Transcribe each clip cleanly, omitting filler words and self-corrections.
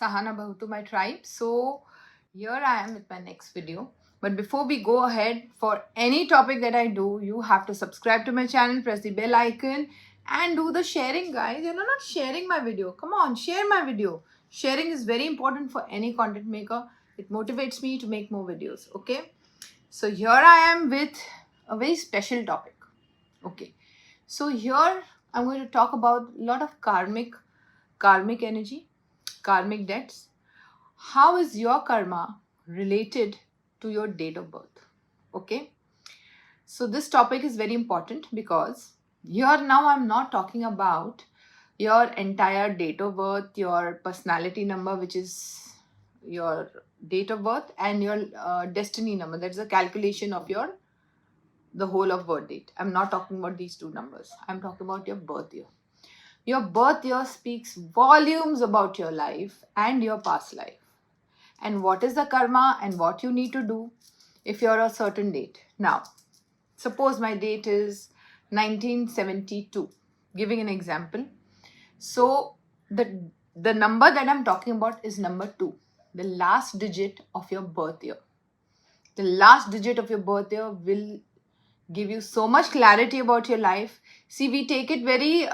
Sahana Bahu to my tribe. So here I am with my next video. But before we go ahead, for any topic that I do, you have to subscribe to my channel, press the bell icon and do the sharing, guys. You're not sharing my video. Come on, share my video. Sharing is very important for any content maker. It motivates me to make more videos. Okay. So here I am with a very special topic. Okay. So here I'm going to talk about a lot of karmic energy, karmic debts. How is your karma related to your date of birth? Okay. So this topic is very important because here now I'm not talking about your entire date of birth, your personality number, which is your date of birth, and your destiny number. That's a calculation of the whole of birth date. I'm not talking about these two numbers. I'm talking about your birth year. Your birth year speaks volumes about your life and your past life. And what is the karma and what you need to do if you're a certain date. Now, suppose my date is 1972, giving an example. So the number that I'm talking about is number 2, the last digit of your birth year. The last digit of your birth year will give you so much clarity about your life. See, we take it very,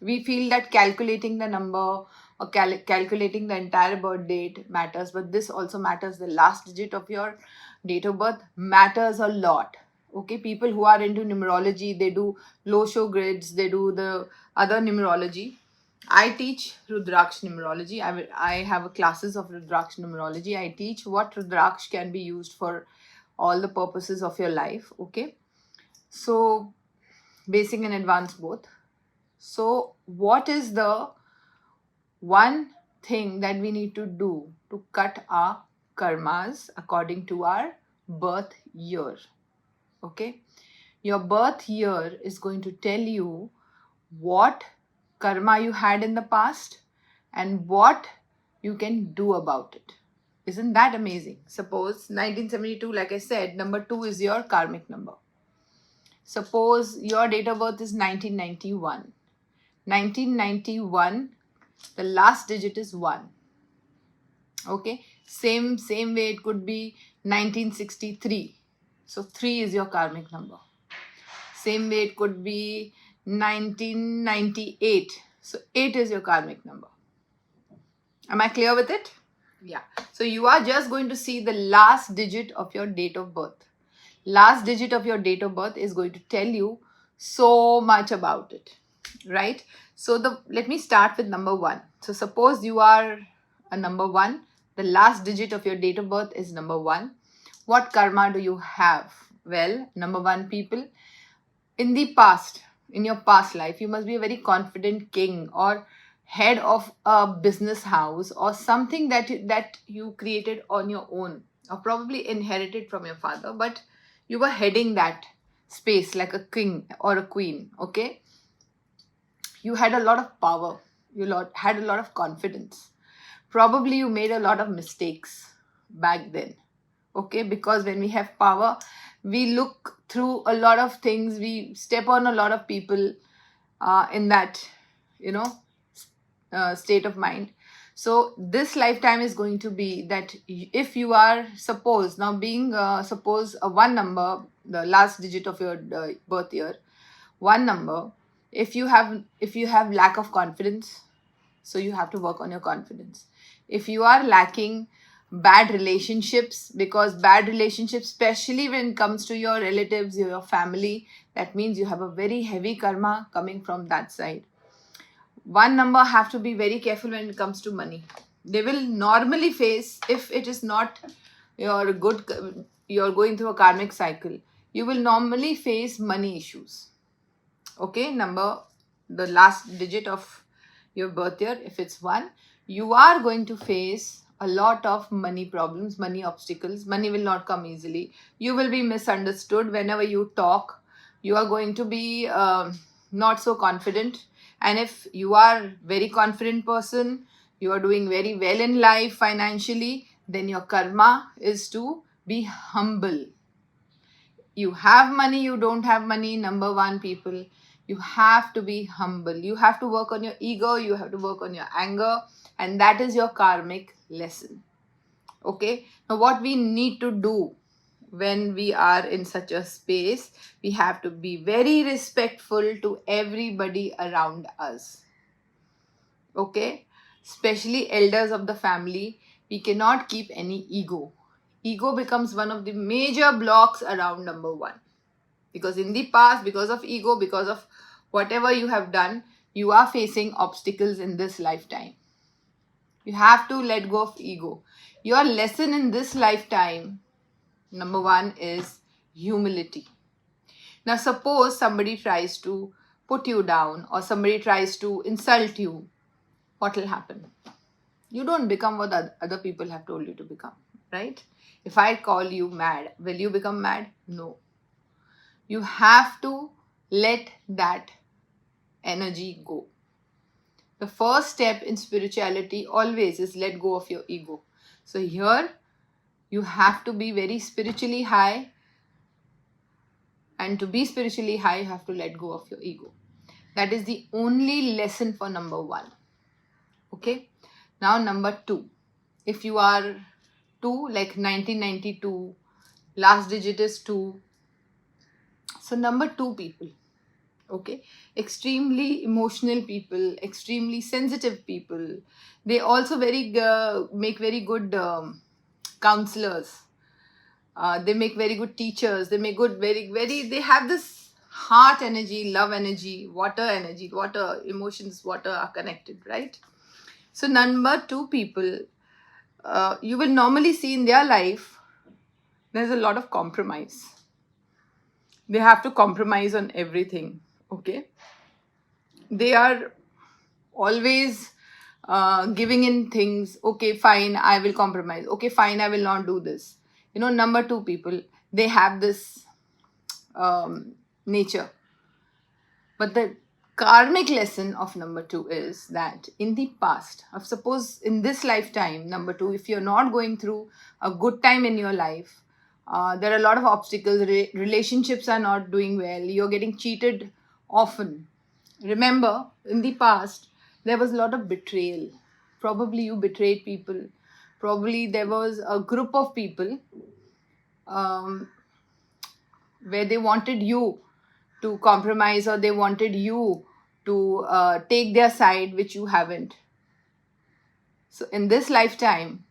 we feel that calculating the number or calculating the entire birth date matters, but this also matters. The last digit of your date of birth matters a lot. Okay, people who are into numerology, they do low show grids, they do the other numerology. I teach Rudraksh numerology. I have classes of Rudraksh numerology. I teach what Rudraksh can be used for all the purposes of your life. Okay, so basic and advanced both. So what is the one thing that we need to do to cut our karmas according to our birth year? Okay, your birth year is going to tell you what karma you had in the past and what you can do about it. Isn't that amazing? Suppose 1972, like I said, number 2 is your karmic number. Suppose your date of birth is 1991. 1991, the last digit is 1. Okay, same way it could be 1963. So 3 is your karmic number. Same way it could be 1998. So 8 is your karmic number. Am I clear with it? Yeah. So you are just going to see the last digit of your date of birth. Last digit of your date of birth is going to tell you so much about it, right? So let me start with number 1. So suppose you are a number 1. The last digit of your date of birth is number 1. What karma do you have? Well, number 1 people, in the past, in your past life, you must be a very confident king or head of a business house or something that you created on your own or probably inherited from your father, but you were heading that space like a king or a queen. Okay, you had a lot of power, had a lot of confidence. Probably you made a lot of mistakes back then. Okay, because when we have power, we look through a lot of things, we step on a lot of people in that state of mind. So this lifetime is going to be that if you are, suppose now being suppose a 1 number, the last digit of your birth year, 1 number, if you have lack of confidence, so you have to work on your confidence. If you are lacking bad relationships, because bad relationships, especially when it comes to your relatives, your family, that means you have a very heavy karma coming from that side. 1 number have to be very careful when it comes to money. They will normally face, if it is not you're going through a karmic cycle, you will normally face money issues. Okay, the last digit of your birth year, if it's 1, you are going to face a lot of money problems, money obstacles. Money will not come easily. You will be misunderstood whenever you talk. You are going to be not so confident. And if you are very confident person, you are doing very well in life financially, then your karma is to be humble. You have money, you don't have money, number 1 people, you have to be humble. You have to work on your ego, you have to work on your anger, and that is your karmic lesson. Okay, now what we need to do when we are in such a space, we have to be very respectful to everybody around us. Okay, especially elders of the family. We cannot keep any ego. Ego becomes one of the major blocks around number one, because in the past, because of ego, because of whatever you have done, you are facing obstacles in this lifetime. You have to let go of ego. Your lesson in this lifetime, number one, is humility. Now suppose somebody tries to put you down or somebody tries to insult you. What will happen? You don't become what other people have told you to become, right? If I call you mad, will you become mad? No. You have to let that energy go. The first step in spirituality always is let go of your ego. So here you have to be very spiritually high, and to be spiritually high, you have to let go of your ego. That is the only lesson for number one. Okay. Now number two. If you are 2, like 1992, last digit is 2. So number 2 people. Okay, extremely emotional people, extremely sensitive people. They also make very good counselors. They make very good teachers. They make good, they have this heart energy, love energy, water emotions, water are connected, right? So number 2 people, you will normally see in their life, there's a lot of compromise. They have to compromise on everything. Okay, they are always giving in things. Okay, fine, I will compromise. Okay, fine, I will not do this. Number 2 people, they have this nature. But the karmic lesson of number 2 is that in the past, of suppose in this lifetime, number 2, if you're not going through a good time in your life, there are a lot of obstacles, relationships are not doing well, you're getting cheated often. Remember, in the past, there was a lot of betrayal. Probably you betrayed people. Probably there was a group of people where they wanted you to compromise, or they wanted you to take their side, which you haven't. So in this lifetime,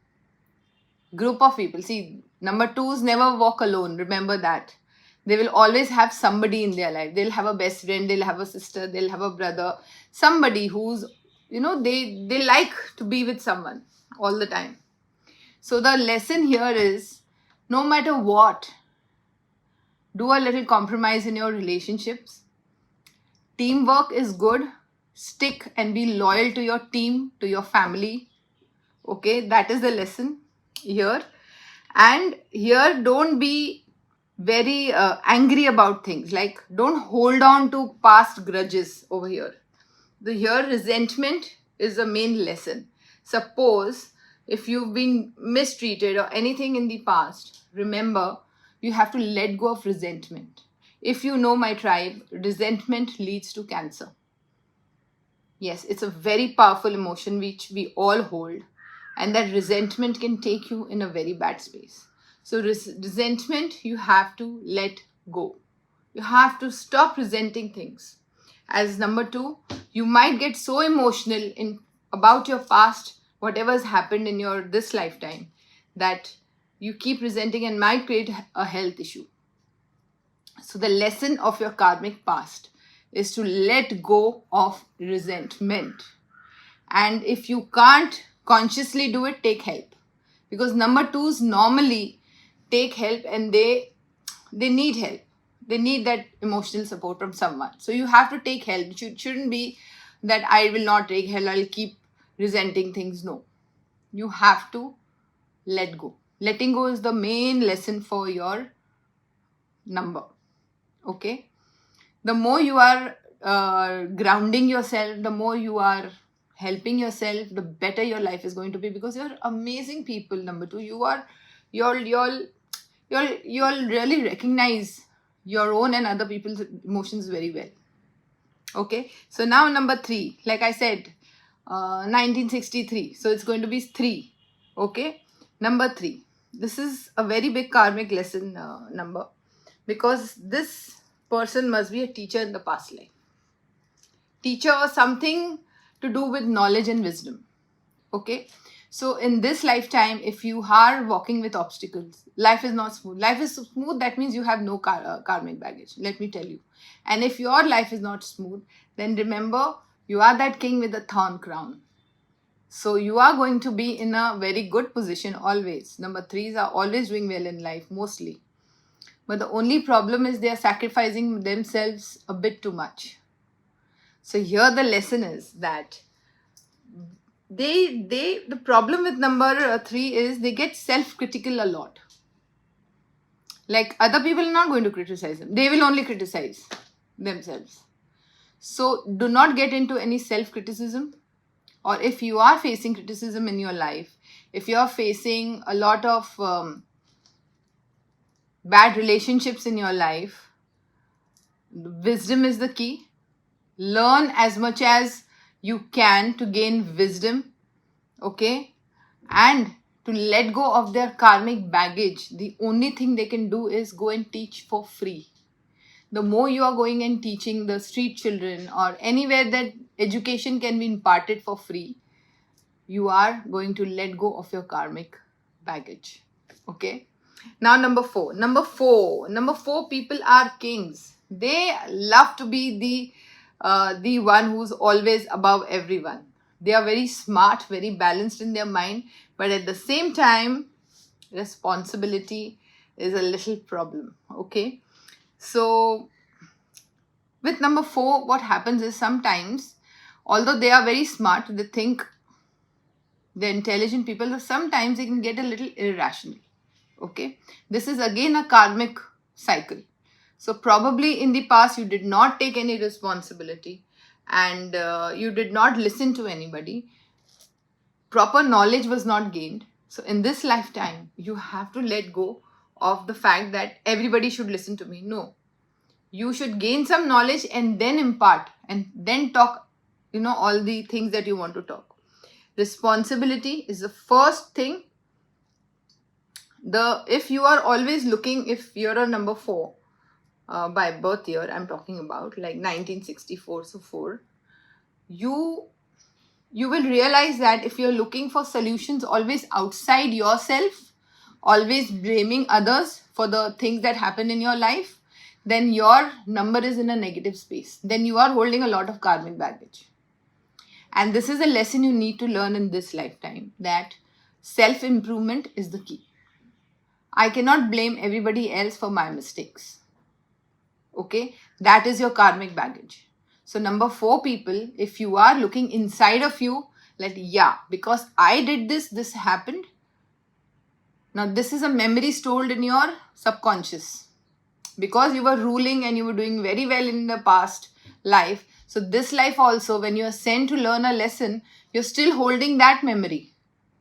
group of people, see, number 2s never walk alone. Remember that. They will always have somebody in their life. They'll have a best friend, they'll have a sister, they'll have a brother, somebody who's, they like to be with someone all the time. So the lesson here is, no matter what, do a little compromise in your relationships. Teamwork is good. Stick and be loyal to your team, to your family. Okay, that is the lesson here. And here, don't be very angry about things. Like, don't hold on to past grudges over here. Here, resentment is the main lesson. Suppose if you've been mistreated or anything in the past, remember, you have to let go of resentment. If you know my tribe, resentment leads to cancer. Yes, it's a very powerful emotion which we all hold, and that resentment can take you in a very bad space. So resentment, you have to let go. You have to stop resenting things. As number 2, you might get so emotional about your past, whatever has happened in your this lifetime, that you keep resenting and might create a health issue. So the lesson of your karmic past is to let go of resentment. And if you can't consciously do it, take help. Because number 2s normally take help, and they need help. They need that emotional support from someone. So you have to take help. It shouldn't be that I will not take help, I'll keep resenting things. No. You have to let go. Letting go is the main lesson for your number. Okay? The more you are grounding yourself, the more you are helping yourself, the better your life is going to be, because you're amazing people. Number 2, you'll really recognize your own and other people's emotions very well. Okay, so now number 3, like I said, 1963. So it's going to be 3. Okay. Number 3. This is a very big karmic lesson number, because this person must be a teacher in the past life. Teacher or something to do with knowledge and wisdom. Okay. So in this lifetime, if you are walking with obstacles, life is not smooth. Life is smooth, that means you have no karmic baggage, let me tell you. And if your life is not smooth, then remember, you are that king with a thorn crown. So you are going to be in a very good position always. Number 3s are always doing well in life, mostly. But the only problem is they are sacrificing themselves a bit too much. So here the lesson is that the problem with number 3 is they get self-critical a lot. Like, other people are not going to criticize them. They will only criticize themselves. So do not get into any self-criticism. Or if you are facing criticism in your life, if you are facing a lot of bad relationships in your life, wisdom is the key. Learn as much as you can to gain wisdom, okay? And to let go of their karmic baggage. The only thing they can do is go and teach for free. The more you are going and teaching the street children or anywhere that education can be imparted for free, you are going to let go of your karmic baggage. Okay? Now number 4. Number 4 people are kings. They love to be the one who's always above everyone. They are very smart, very balanced in their mind, but at the same time, responsibility is a little problem. Okay? So with number 4, what happens is sometimes, although they are very smart, they think they're intelligent people, sometimes they can get a little irrational. Okay? This is again a karmic cycle. So probably in the past you did not take any responsibility and you did not listen to anybody. Proper knowledge was not gained. So in this lifetime, you have to let go of the fact that everybody should listen to me. No. You should gain some knowledge and then impart and then talk, all the things that you want to talk. Responsibility is the first thing. If you are always looking, if you're a number 4, by birth year, I'm talking about like 1964, so 4, you will realize that if you're looking for solutions always outside yourself, always blaming others for the things that happen in your life, then your number is in a negative space. Then you are holding a lot of karmic baggage. And this is a lesson you need to learn in this lifetime, that self-improvement is the key. I cannot blame everybody else for my mistakes. Okay? That is your karmic baggage. So number 4 people, if you are looking inside of you, like, yeah, because I did this happened. Now this is a memory stored in your subconscious. Because you were ruling and you were doing very well in the past life. So this life also, when you are sent to learn a lesson, you're still holding that memory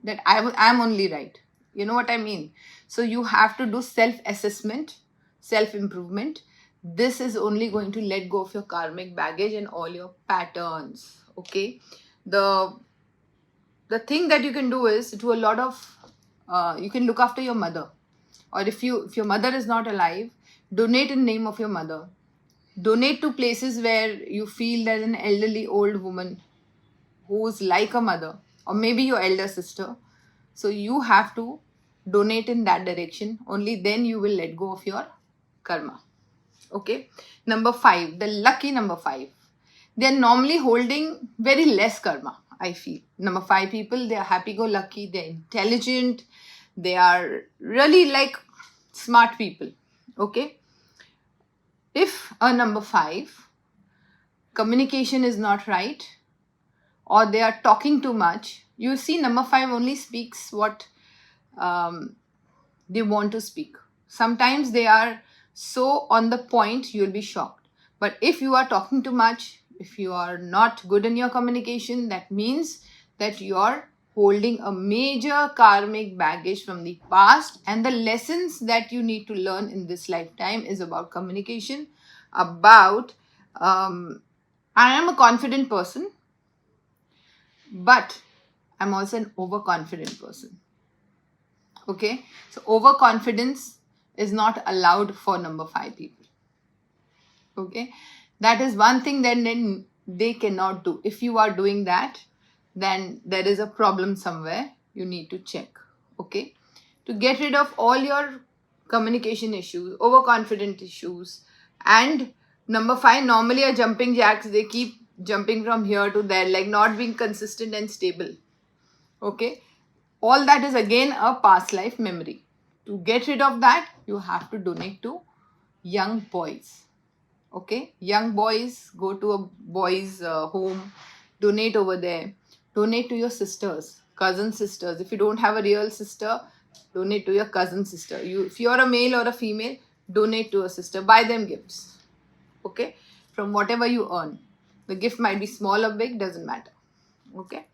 that I'm only right. You know what I mean? So you have to do self-assessment, self-improvement. This is only going to let go of your karmic baggage and all your patterns. Okay? The thing that you can do is do a lot of, you can look after your mother. Or if your mother is not alive, donate in name of your mother. Donate to places where you feel there's an elderly old woman who's like a mother, or maybe your elder sister. So you have to donate in that direction. Only then you will let go of your karma. Okay. Number 5, the lucky number 5. They're normally holding very less karma, I feel. Number 5 people, they are happy-go-lucky, they're intelligent, they are really like smart people. Okay. If a number 5, communication is not right, or they are talking too much, you see number 5 only speaks what they want to speak. Sometimes they are so on the point, you'll be shocked. But if you are talking too much, if you are not good in your communication, that means that you're holding a major karmic baggage from the past, and the lessons that you need to learn in this lifetime is about communication, about I am a confident person. But I'm also an overconfident person. Okay, so overconfidence is not allowed for number 5 people. Okay, that is one thing that then they cannot do. If you are doing that, then there is a problem somewhere. You need to check. Okay, to get rid of all your communication issues, overconfident issues, and number 5 normally are jumping jacks. They keep jumping from here to there, like not being consistent and stable. Okay, all that is again a past life memory. To get rid of that, you have to donate to young boys. Okay, young boys, go to a boys home, donate over there. Donate to your sisters, cousin sisters. If you don't have a real sister, donate to your cousin sister. If you're a male or a female, donate to a sister. Buy them gifts. Okay, from whatever you earn. The gift might be small or big, doesn't matter. Okay,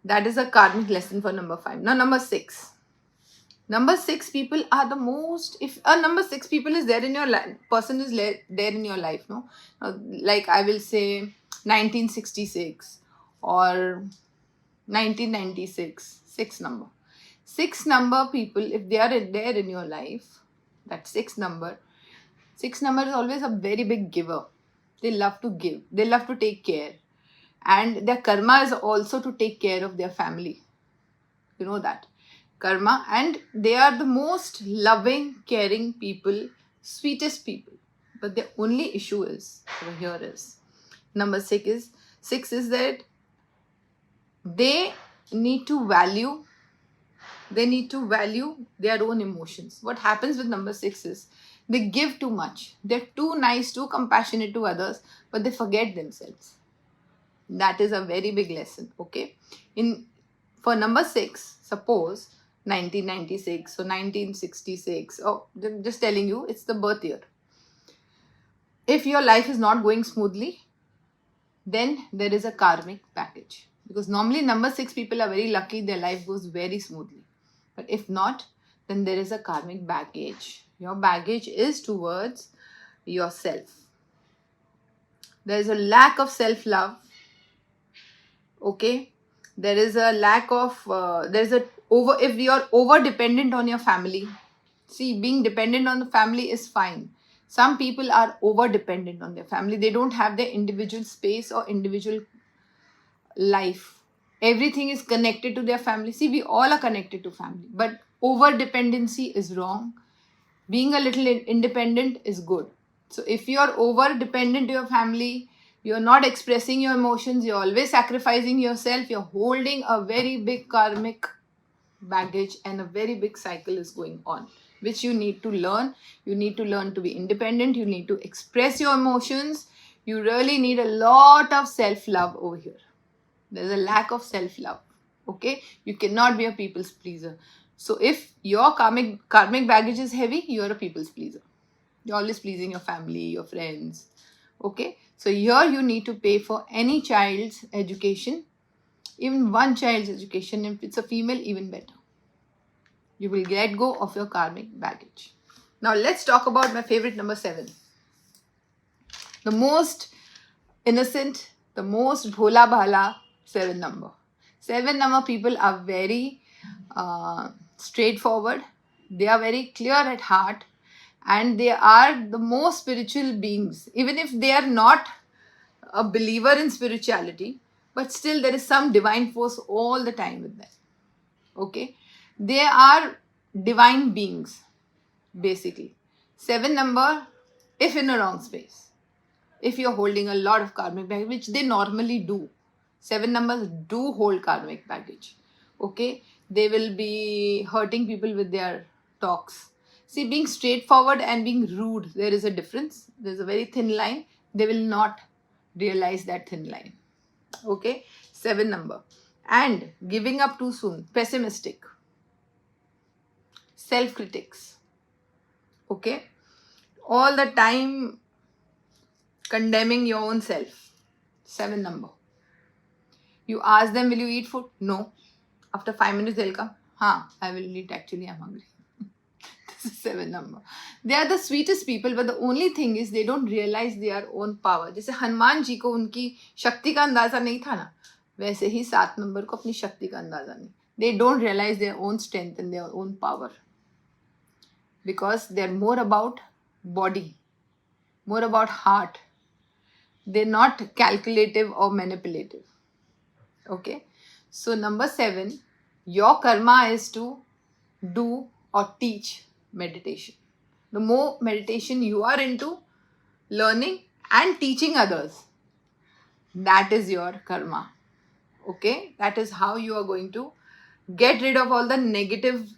that is a karmic lesson for number 5. Now number 6. Number 6 people are the most, if a number 6 people is there in your life, person is there in your life, no? Like I will say 1966 or 1996, 6 number. 6 number people, if they are there in your life, that 6 number is always a very big giver. They love to give. They love to take care. And their karma is also to take care of their family. You know that. Karma. And they are the most loving, caring people, sweetest people. But the only issue is, over here is, number 6 is that they need to value their own emotions. What happens with number 6 is they give too much. They're too nice, too compassionate to others, but they forget themselves. That is a very big lesson. Okay, for number 6, suppose 1996 or 1966, or just telling you, it's the birth year. If your life is not going smoothly, then there is a karmic package. Because normally number 6 people are very lucky, their life goes very smoothly. But if not, then there is a karmic baggage. Your baggage is towards yourself. There is a lack of self-love. Okay, there is a lack of if you are over dependent on your family. See, being dependent on the family is fine. Some people are over dependent on their family. They don't have their individual space or individual life. Everything is connected to their family. See, we all are connected to family, but over dependency is wrong. Being a little independent is good. So if you are over dependent to your family, you're not expressing your emotions, you're always sacrificing yourself, you're holding a very big karmic baggage, and a very big cycle is going on, which you need to learn. You need to learn to be independent. You need to express your emotions. You really need a lot of self-love over here. There's a lack of self-love. Okay, you cannot be a people's pleaser. So if your karmic baggage is heavy, you're a people's pleaser. You're always pleasing your family, your friends. Okay, so here you need to pay for any child's education, even one child's education. If it's a female, even better. You will let go of your karmic baggage. Now let's talk about my favorite number 7. The most innocent, the most bhola bhala 7 number. 7 number people are very straightforward. They are very clear at heart. And they are the most spiritual beings. Even if they are not a believer in spirituality, but still there is some divine force all the time with them. Okay, they are divine beings, basically. 7 number, if in a wrong space, if you're holding a lot of karmic baggage, which they normally do. 7 numbers do hold karmic baggage. Okay, they will be hurting people with their talks. See, being straightforward and being rude, there is a difference. There's a very thin line. They will not realize that thin line. Okay, 7 number. And giving up too soon, pessimistic, self-critics. Okay, all the time condemning your own self. 7 number. You ask them, will you eat food? No. After 5 minutes, they'll come. I will eat. Actually, I'm hungry. This is 7 number. They are the sweetest people, but the only thing is they don't realize their own power. जैसे हनुमान जी को उनकी शक्ति का अंदाजा नहीं था ना, वैसे ही 7 नंबर को अपनी शक्ति का अंदाजा नहीं. They don't realize their own strength and their own power because they're more about body, more about heart. They're not calculative or manipulative. Okay, so number 7, your karma is to do or teach meditation. The more meditation you are into, learning and teaching others, that is your karma. Okay, that is how you are going to get rid of all the negative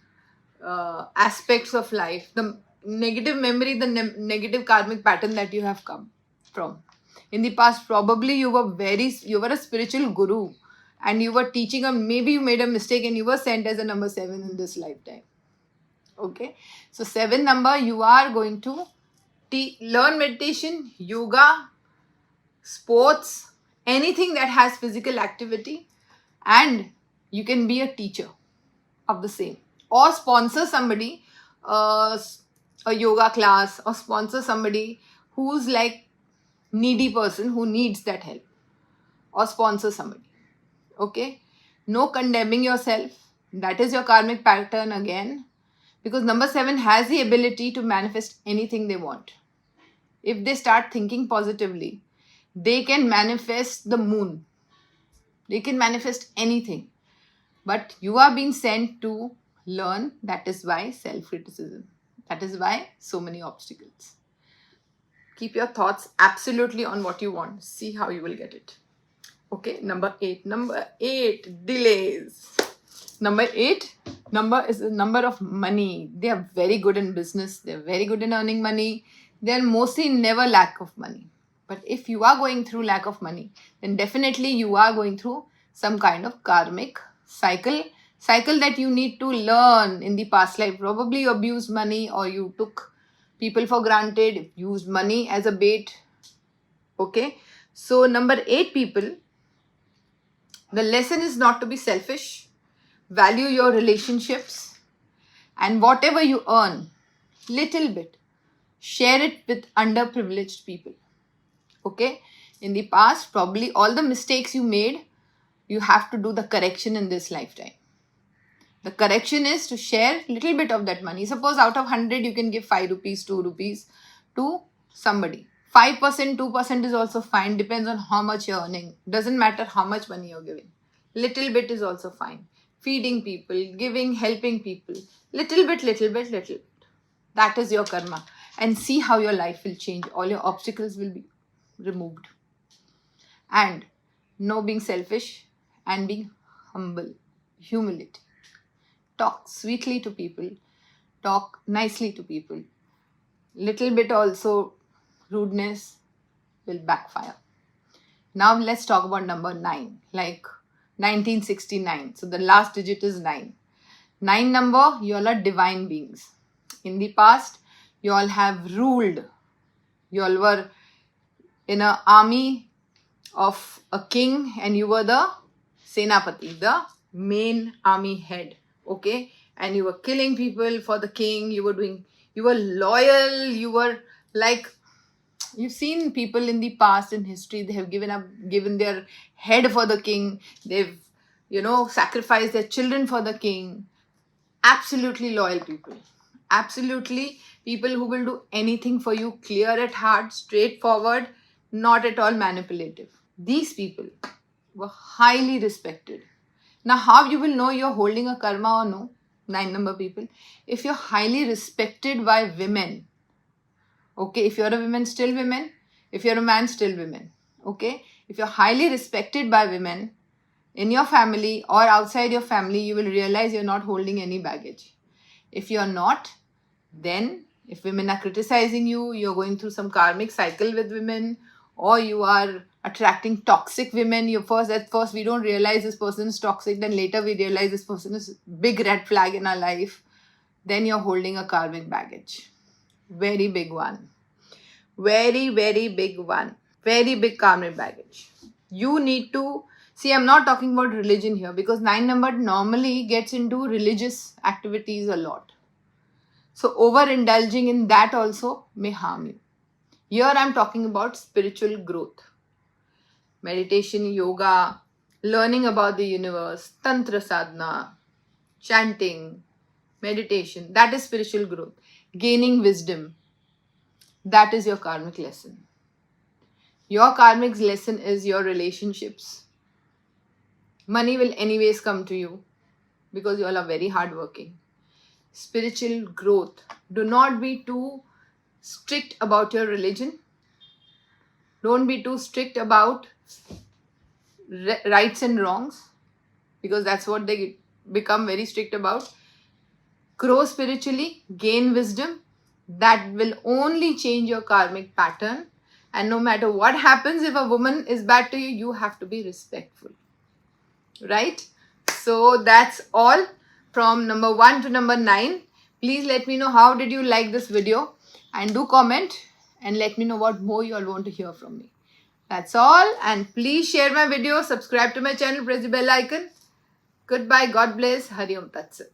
aspects of life, the negative memory, the negative karmic pattern that you have come from. In the past, probably you were a spiritual guru and you were teaching, or maybe you made a mistake and you were sent as a number 7 in this lifetime. Okay, so 7 number, you are going to learn meditation, yoga, sports, anything that has physical activity, and you can be a teacher of the same, or sponsor somebody a yoga class, or sponsor somebody who's like needy person who needs that help, or sponsor somebody. Okay, no condemning yourself. That is your karmic pattern again, because number 7 has the ability to manifest anything they want. If they start thinking positively, they can manifest the moon, they can manifest anything. But you are being sent to learn. That is why self-criticism. That is why so many obstacles. Keep your thoughts absolutely on what you want. See how you will get it. Okay, number 8. Number 8, delays. Number 8 number is the number of money. They are very good in business. They are very good in earning money. They are mostly never lack of money. But if you are going through lack of money, then definitely you are going through some kind of karmic cycle that you need to learn in the past life. Probably you abused money, or you took people for granted, used money as a bait. Okay, so number 8 people, the lesson is not to be selfish. Value your relationships, and whatever you earn, little bit, share it with underprivileged people. Okay, in the past, probably all the mistakes you made, you have to do the correction in this lifetime. The correction is to share little bit of that money. Suppose out of 100 you can give 5 rupees, 2 rupees to somebody. 5%, 2% is also fine. Depends on how much you're earning. Doesn't matter how much money you're giving. Little bit is also fine. Feeding people, giving, helping people. Little bit, little bit, little bit. That is your karma. And see how your life will change. All your obstacles will be removed. And no being selfish and being humble. Humility. Talk sweetly to people. Talk nicely to people. Little bit also rudeness will backfire. Now let's talk about number 9. Like 1969. So the last digit is 9. 9 number, you all are divine beings. In the past, you all have ruled. You all were in an army of a king, and you were the Senapati, the main army head. Okay, and you were killing people for the king. You were loyal. You were like, you've seen people in the past in history, they have given their head for the king. They've, sacrificed their children for the king. Absolutely loyal people. Absolutely people who will do anything for you, clear at heart, straightforward, not at all manipulative. These people were highly respected. Now, how you will know you're holding a karma or no, 9 number people? If you're highly respected by women. Okay, if you're a woman, still women. If you're a man, still women. Okay, if you're highly respected by women in your family or outside your family, you will realize you're not holding any baggage. If you're not, then if women are criticizing you, you're going through some karmic cycle with women, or you are attracting toxic women. At first we don't realize this person is toxic, then later we realize this person is big red flag in our life. Then you're holding a karmic baggage. Very big one. Very, very big one. Very big karmic baggage. You need to see, I'm not talking about religion here, because 9 number normally gets into religious activities a lot. So overindulging in that also may harm you. Here I'm talking about spiritual growth. Meditation, yoga, learning about the universe, Tantra Sadhana, chanting, meditation. That is spiritual growth. Gaining wisdom. That is your karmic lesson. Your karmic lesson is your relationships. Money will anyways come to you because you all are very hardworking. Spiritual growth. Do not be too strict about your religion. Don't be too strict about rights and wrongs, because that's what they become very strict about. Grow spiritually, gain wisdom. That will only change your karmic pattern. And no matter what happens, if a woman is bad to you, you have to be respectful. Right? So that's all from number 1 to number 9. Please let me know how did you like this video, and do comment and let me know what more you all want to hear from me. That's all, and please share my video, subscribe to my channel, press the bell icon. Goodbye, God bless, Hari Om Tat Sat.